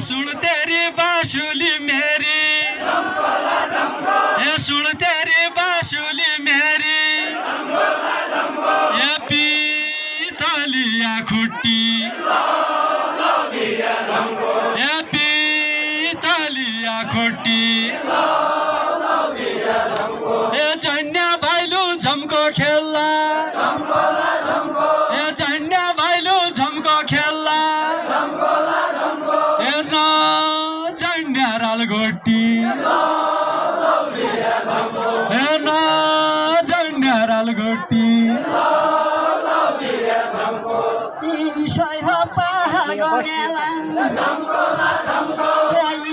सुन तेरी बांसुली मेरी, ये सुन तेरी बांसुली मेरी, ये पीतलिया खुट्टी, ये पीतलिया खुट्टी, ये जन्या भाइलू झमको खेल्ला, ये जन्या भाइलू झमको खेल्ला, ये न जन्या रालगोटी, ये न जन्या रालगोटी, Isai hapa hagamela,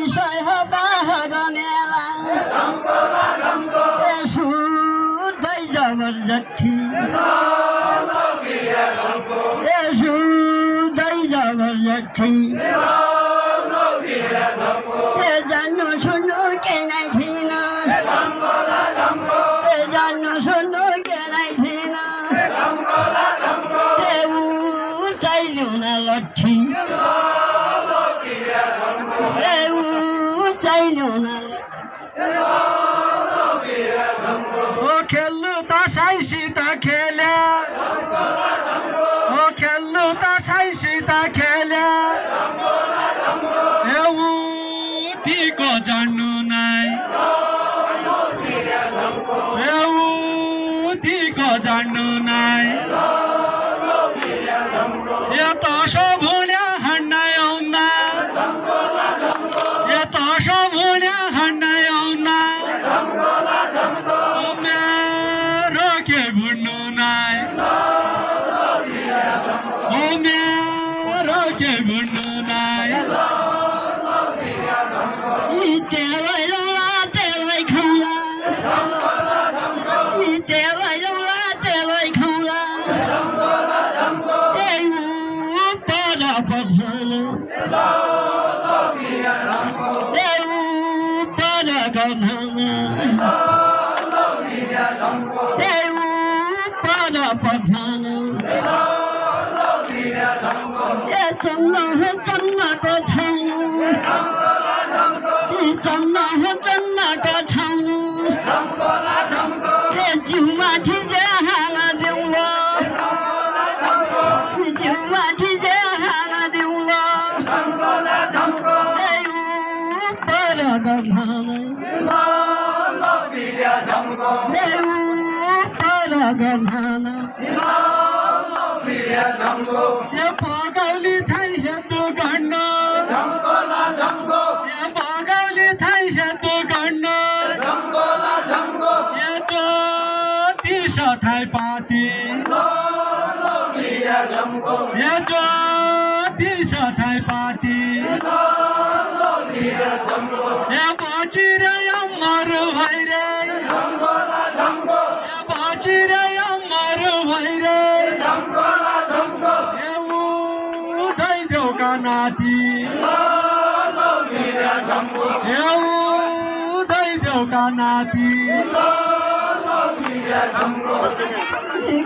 Isai hapa hagamela, Yesu dai jabar jatti, Yesu dai jabar jatti, Ye janno sunno ke nai thina, Ye janno sunno ke nai thina. Lotchi, ओ खेल्नु त साइसित खेल्या, ओ खेल्नु त साइसित खेल्या, एउटीको जान्नु नाइ, एउटीको जान्नु नाइ, यो त भुल्या हन्नाइ आउँदा, यो त भुल्या हन्नाइ आउँदा, मेरो के भुन्नु नाइ, ओ मेरो के भुन्नु नाइ, तेलाई लौला तेलाई खौला, तेलाई लौला तेलाई खौला, para padhana, para gadhana, para padhana, channa ko chhaunu, channa ko chhaunu, jiwa thi je hala deula, jiwa thi je hala deula, para gadhana. परगमाना हे पगाउली थाई हेतु गण्ड हे पगाउली थाई हेतु गण्ड हे ज्योति सथाई पाती हे ज्योति सथाई पाती हे बचिर अमर भैरे हे बचिर अमर भैरे हे उधै देउका नाति हे उधै देउका नाति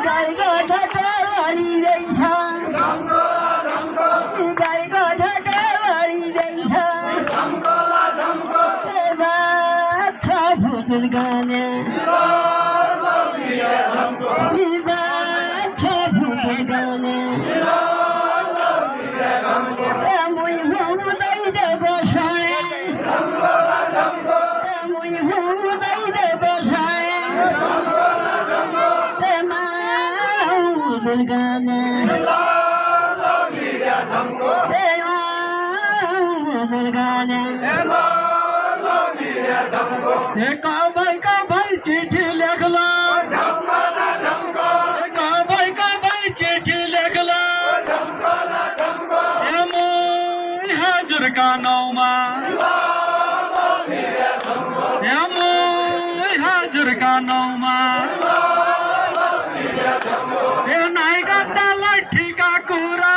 गाईको ढकावारी रहेछ गाईको ढकावारी रहेछ बाछ फुटुल गाने बाछ फुटुल गाने मुई हुँदै देबो सडे मुई हुँदै देबो सडे दुर्गाने दुर्गाने भाइ चिठी लेखला भाइ चिठी लेखला मुई हजुरका नाउँमा मुई हजुरका नाउँमा नाइ गद्दा लट्ठीका कुरा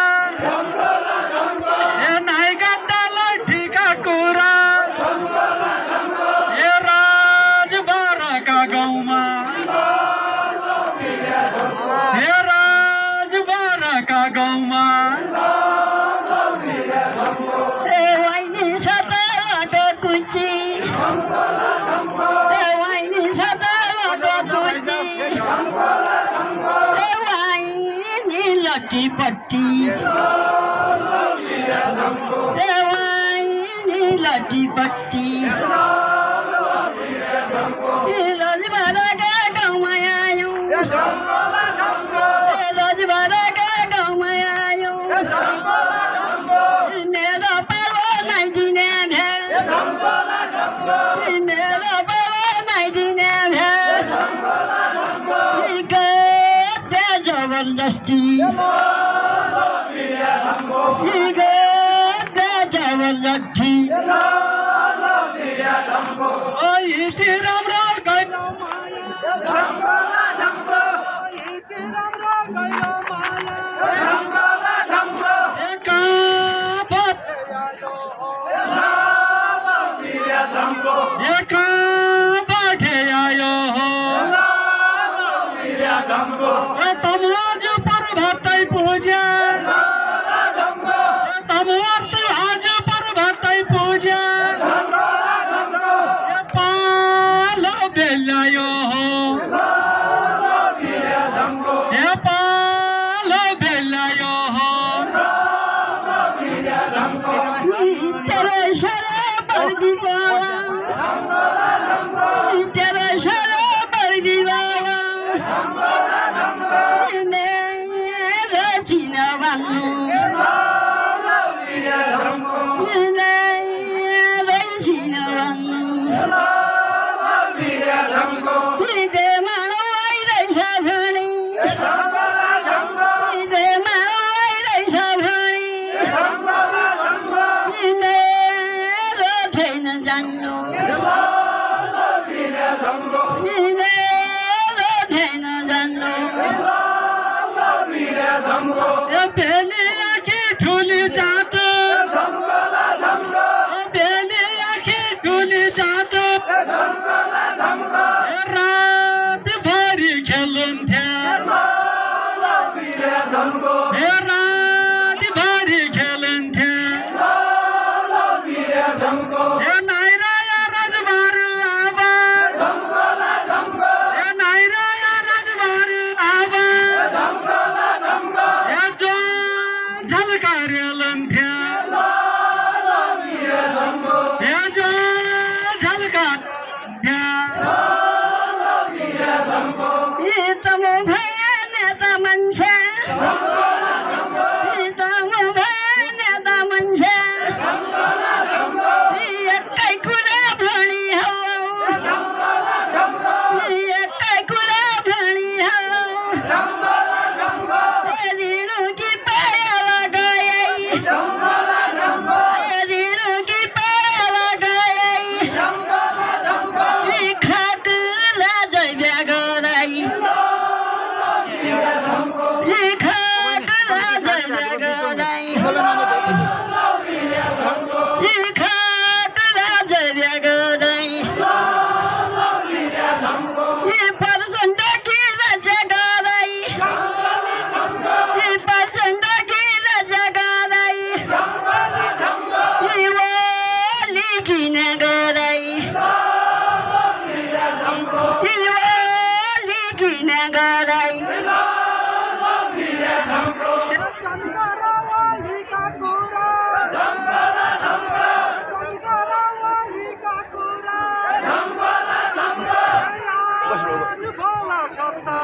नाइ गद्दा लट्ठीका कुरा राजबाराका गाउँमा राजबाराका गाउँमा वाइनी सताको कुची वाइनी सताको कुची वाइनी लट्टीपट्टी वाइनी लट्टीपट्टी रजबाराका गाउँमा आयौँ रजबाराका गाउँमा आयौँ मेरो पालो नाइदिने मेरो पालो नाइदिने गद्दा जबरजस्ती गद्दा जबरजस्ती यति राम्रो गैलो तमुज पर्वतै पूजा तमुज आज पर्वतै पूजा पालो बेलायो पालो बेलायो तेरो इशारा पर दीवाना तेरो इशारा पर दीवाना मेरो चिना भन्नु मेरो चिना भन्नु गराई बोला सत्ता